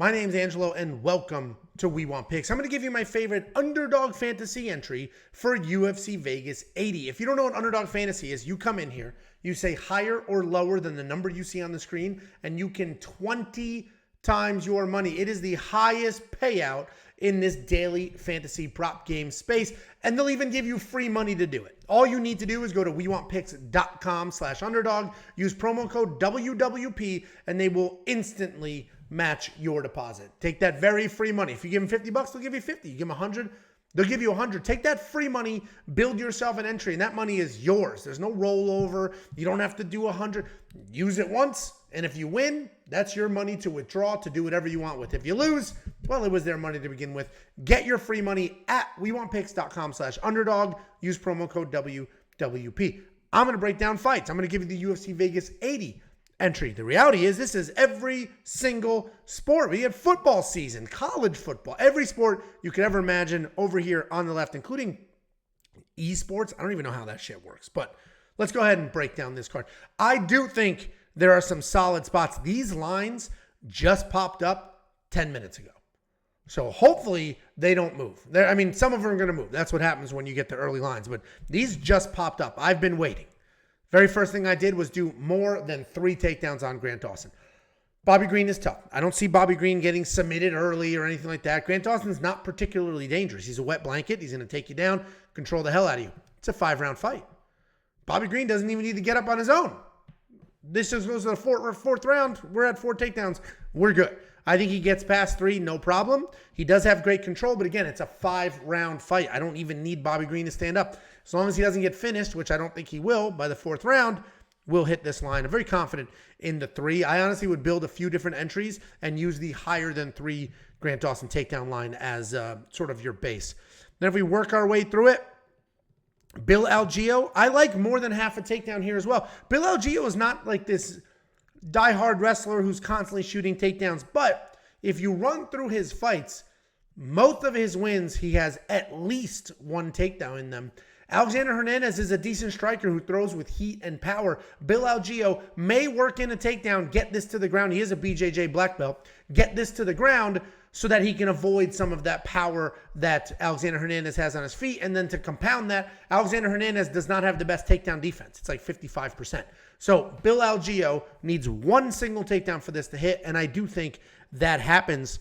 My name's Angelo, and welcome to We Want Picks. I'm going to give you my favorite Underdog Fantasy entry for UFC Vegas 80. If you don't know what Underdog Fantasy is, you come in here, you say higher or lower than the number you see on the screen, and you can 20 times your money. It is the highest payout in this daily fantasy prop game space, and they'll even give you free money to do it. All you need to do is go to wewantpicks.com/underdog, use promo code WWP, and they will instantly match your deposit. Take that very free money. If you give them $50, they'll give you 50. You give them 100, they'll give you 100. Take that free money, build yourself an entry, and that money is yours. There's no rollover. You don't have to do 100. Use it once, and if you win, that's your money to withdraw to do whatever you want with. If you lose, well, it was their money to begin with. Get your free money at wewantpicks.com/underdog. Use promo code WWP. I'm going to break down fights. I'm going to give you the UFC Vegas 80 entry. The reality is this is every single sport. We have football season, college football, every sport you could ever imagine over here on the left, including esports. I don't even know how that shit works, but let's go ahead and break down this card. I do think there are some solid spots. These lines just popped up 10 minutes ago. So hopefully they don't move. Some of them are going to move. That's what happens when you get the early lines, but these just popped up. I've been waiting. Very first thing I did was do more than 3 takedowns on Grant Dawson. Bobby Green is tough. I don't see Bobby Green getting submitted early or anything like that. Grant Dawson's not particularly dangerous. He's a wet blanket. He's going to take you down, control the hell out of you. It's a 5-round fight. Bobby Green doesn't even need to get up on his own. This just goes to the fourth round. We're at 4 takedowns. We're good. I think he gets past 3, no problem. He does have great control, but again, it's a 5-round fight. I don't even need Bobby Green to stand up. As long as he doesn't get finished, which I don't think he will, by the 4th round, we'll hit this line. I'm very confident in the 3. I honestly would build a few different entries and use the higher than 3 Grant Dawson takedown line as sort of your base. Then if we work our way through it, Bill Algeo, I like more than half a takedown here as well. Bill Algeo is not like this diehard wrestler who's constantly shooting takedowns, but if you run through his fights, most of his wins, he has at least 1 takedown in them. Alexander Hernandez is a decent striker who throws with heat and power. Bill Algeo may work in a takedown, get this to the ground. He is a BJJ black belt. Get this to the ground so that he can avoid some of that power that Alexander Hernandez has on his feet. And then to compound that, Alexander Hernandez does not have the best takedown defense. It's like 55%. So Bill Algeo needs 1 single takedown for this to hit, and I do think that happens.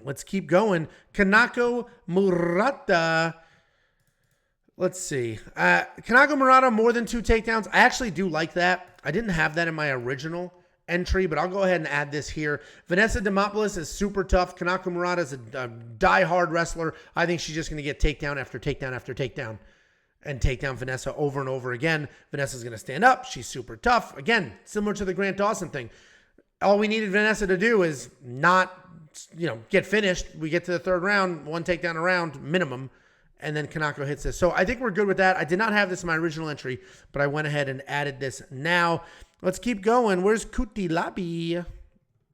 Let's keep going. Kanako Murata. Let's see. Kanako Murata, more than 2 takedowns. I actually do like that. I didn't have that in my original entry, but I'll go ahead and add this here. Vanessa Demopoulos is super tough. Kanako Murata is a die-hard wrestler. I think she's just going to get takedown after takedown after takedown and take down Vanessa over and over again. Vanessa's going to stand up. She's super tough. Again, similar to the Grant Dawson thing. All we needed Vanessa to do is not, get finished. We get to the 3rd round, 1 takedown a round minimum, and then Kanako hits this. So I think we're good with that. I did not have this in my original entry, but I went ahead and added this now. Let's keep going. Where's Kutilabi?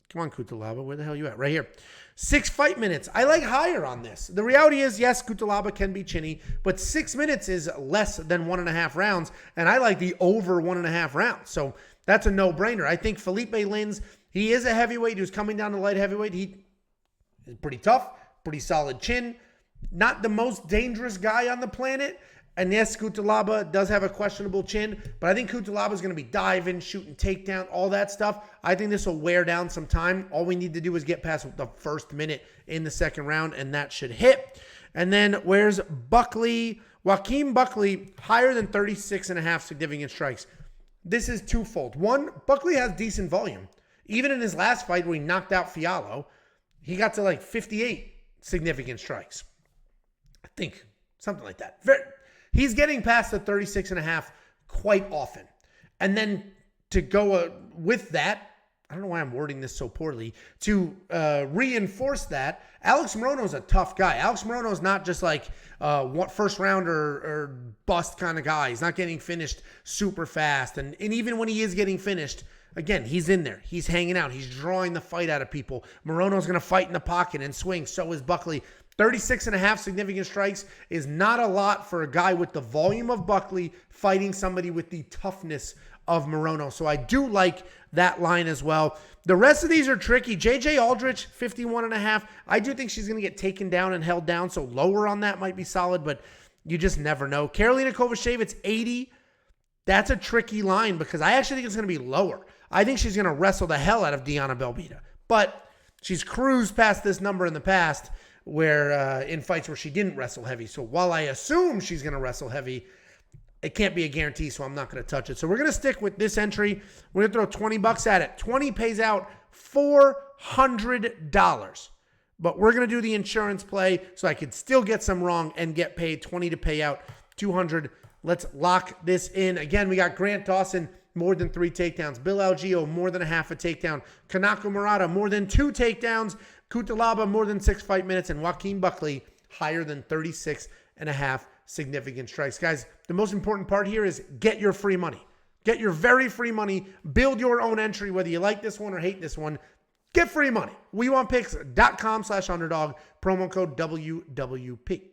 Come on, Kutalaba. Where the hell are you at? Right here. 6 fight minutes. I like higher on this. The reality is, yes, Kutalaba can be chinny, but 6 minutes is less than 1.5 rounds, and I like the over 1.5 rounds. So that's a no-brainer. I think Felipe Lins, he is a heavyweight who's coming down to light heavyweight. He is pretty tough, pretty solid chin. Not the most dangerous guy on the planet. And yes, Kutalaba does have a questionable chin, but I think Kutalaba is going to be diving, shooting takedown, all that stuff. I think this will wear down some time. All we need to do is get past the 1st minute in the 2nd round, and that should hit. And then where's Buckley? Joaquin Buckley, higher than 36.5 significant strikes. This is twofold. 1, Buckley has decent volume. Even in his last fight where he knocked out Fiallo, he got to like 58 significant strikes. I think something like that. He's getting past the 36.5 quite often. And then to go with that, I don't know why I'm wording this so poorly, to reinforce that, Alex Morono's a tough guy. Alex Morono's not just like first round or bust kind of guy. He's not getting finished super fast. And even when he is getting finished, again, he's in there. He's hanging out. He's drawing the fight out of people. Morono's going to fight in the pocket and swing. So is Buckley. 36.5 significant strikes is not a lot for a guy with the volume of Buckley fighting somebody with the toughness of Morono. So I do like that line as well. The rest of these are tricky. JJ Aldrich, 51.5. I do think she's going to get taken down and held down, so lower on that might be solid, but you just never know. Karolina Kovacevic, 80. That's a tricky line because I actually think it's going to be lower. I think she's going to wrestle the hell out of Diana Belbita, but she's cruised past this number in the past where in fights where she didn't wrestle heavy. So while I assume she's going to wrestle heavy, it can't be a guarantee, so I'm not going to touch it. So we're going to stick with this entry. We're going to throw $20 at it. 20 pays out $400. But we're going to do the insurance play so I could still get some wrong and get paid. 20 to pay out $200. Let's lock this in. Again, we got Grant Dawson, more than 3 takedowns. Bill Algeo, more than a half a takedown. Kanako Murata, more than 2 takedowns. Kutalaba, more than 6 fight minutes. And Joaquin Buckley, higher than 36.5 significant strikes. Guys, the most important part here is get your free money. Get your very free money. Build your own entry, whether you like this one or hate this one. Get free money. WeWantPicks.com/underdog, promo code WWP.